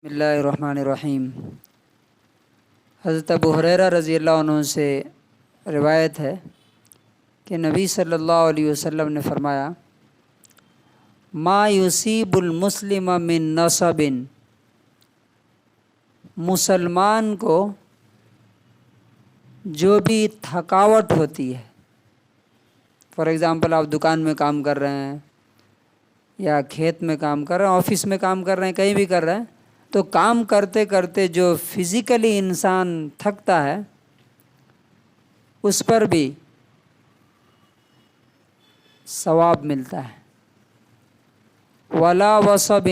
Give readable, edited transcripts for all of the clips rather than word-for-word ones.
بسم اللہ الرحمن الرحیم۔ حضرت ابو ہریرہ رضی اللہ عنہ سے روایت ہے کہ نبی صلی اللہ علیہ وسلم نے فرمایا، ما یصیب المسلم من نصب، مسلمان کو جو بھی تھکاوٹ ہوتی ہے، فار ایگزامپل آپ دکان میں کام کر رہے ہیں یا کھیت میں کام کر رہے ہیں، آفس میں کام کر رہے ہیں، کہیں بھی کر رہے ہیں، تو کام کرتے کرتے جو فزیکلی انسان تھکتا ہے اس پر بھی ثواب ملتا ہے۔ ولا وصب،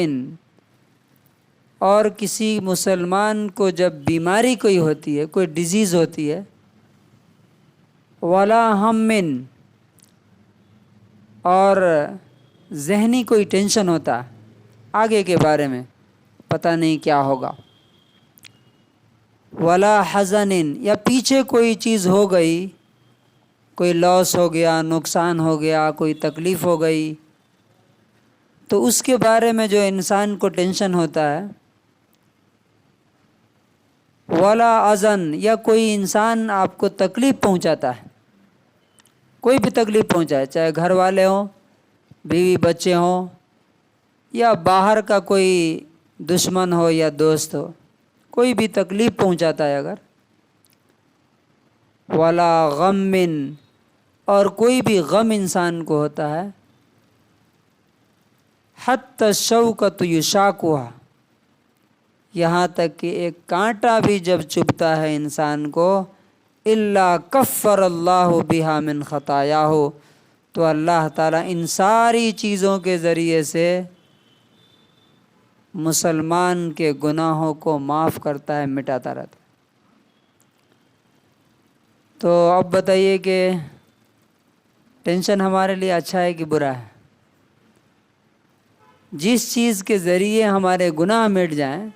اور کسی مسلمان کو جب بیماری کوئی ہوتی ہے، کوئی ڈیزیز ہوتی ہے، ولا ہم، اور ذہنی کوئی ٹینشن ہوتا ہے آگے کے بارے میں، پتہ نہیں کیا ہوگا، ولا حزن، یا پیچھے کوئی چیز ہو گئی، کوئی لاس ہو گیا، نقصان ہو گیا، کوئی تکلیف ہو گئی، تو اس کے بارے میں جو انسان کو ٹینشن ہوتا ہے، ولا اذن، یا کوئی انسان آپ کو تکلیف پہنچاتا ہے، کوئی بھی تکلیف پہنچائے، چاہے گھر والے ہوں، بیوی بچے ہوں، یا باہر کا کوئی دشمن ہو یا دوست ہو، کوئی بھی تکلیف پہنچاتا ہے اگر، ولا غم، اور کوئی بھی غم انسان کو ہوتا ہے، حتی الشوکۃ یشاکھها، یہاں تک کہ ایک کانٹا بھی جب چبھتا ہے انسان کو، الا کفر اللہ بہا من خطایاہ، تو اللہ تعالیٰ ان ساری چیزوں کے ذریعے سے مسلمان کے گناہوں کو معاف کرتا ہے، مٹاتا رہتا ہے۔ تو اب بتائیے کہ ٹینشن ہمارے لیے اچھا ہے کہ برا ہے؟ جس چیز کے ذریعے ہمارے گناہ مٹ جائیں،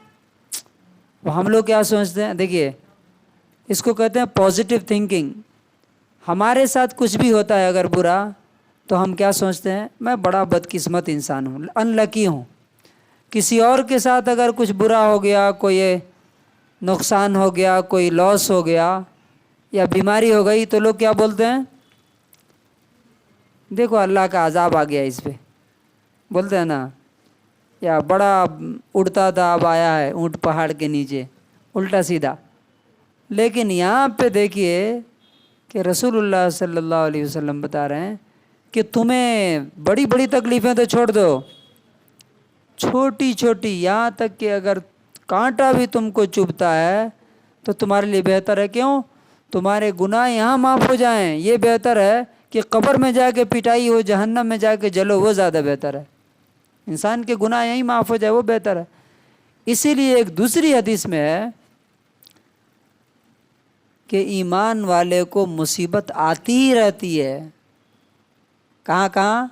وہ ہم لوگ کیا سوچتے ہیں؟ دیکھیے، اس کو کہتے ہیں پازیٹیو تھنکنگ۔ ہمارے ساتھ کچھ بھی ہوتا ہے اگر برا، تو ہم کیا سوچتے ہیں؟ میں بڑا بدقسمت انسان ہوں، ان لکی ہوں۔ کسی اور کے ساتھ اگر کچھ برا ہو گیا، کوئی نقصان ہو گیا، کوئی لاس ہو گیا یا بیماری ہو گئی، تو لوگ کیا بولتے ہیں؟ دیکھو اللہ کا عذاب آ گیا اس پہ، بولتے ہیں نا، یا بڑا اڑتا تھا اب آیا ہے اونٹ پہاڑ کے نیچے، الٹا سیدھا۔ لیکن یہاں پہ دیکھیے کہ رسول اللہ صلی اللہ علیہ وسلم بتا رہے ہیں کہ تمہیں بڑی بڑی تکلیفیں تو چھوڑ دو، چھوٹی چھوٹی، یہاں تک کہ اگر کانٹا بھی تم کو چبھتا ہے تو تمہارے لیے بہتر ہے۔ کیوں؟ تمہارے گناہ یہاں معاف ہو جائیں، یہ بہتر ہے کہ قبر میں جا کے پٹائی ہو، جہنم میں جا کے جلو، وہ زیادہ بہتر ہے۔ انسان کے گناہ یہیں معاف ہو جائے، وہ بہتر ہے۔ اسی لیے ایک دوسری حدیث میں ہے کہ ایمان والے کو مصیبت آتی ہی رہتی ہے، کہاں کہاں؟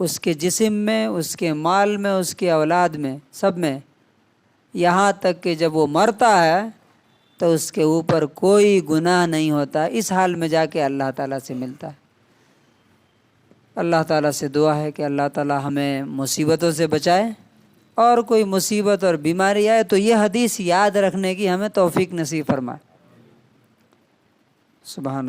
اس کے جسم میں، اس کے مال میں، اس کے اولاد میں، سب میں، یہاں تک کہ جب وہ مرتا ہے تو اس کے اوپر کوئی گناہ نہیں ہوتا۔ اس حال میں جا کے اللہ تعالیٰ سے ملتا ہے۔ اللہ تعالیٰ سے دعا ہے کہ اللہ تعالیٰ ہمیں مصیبتوں سے بچائے، اور کوئی مصیبت اور بیماری آئے تو یہ حدیث یاد رکھنے کی ہمیں توفیق نصیب فرمائے۔ سبحان اللہ۔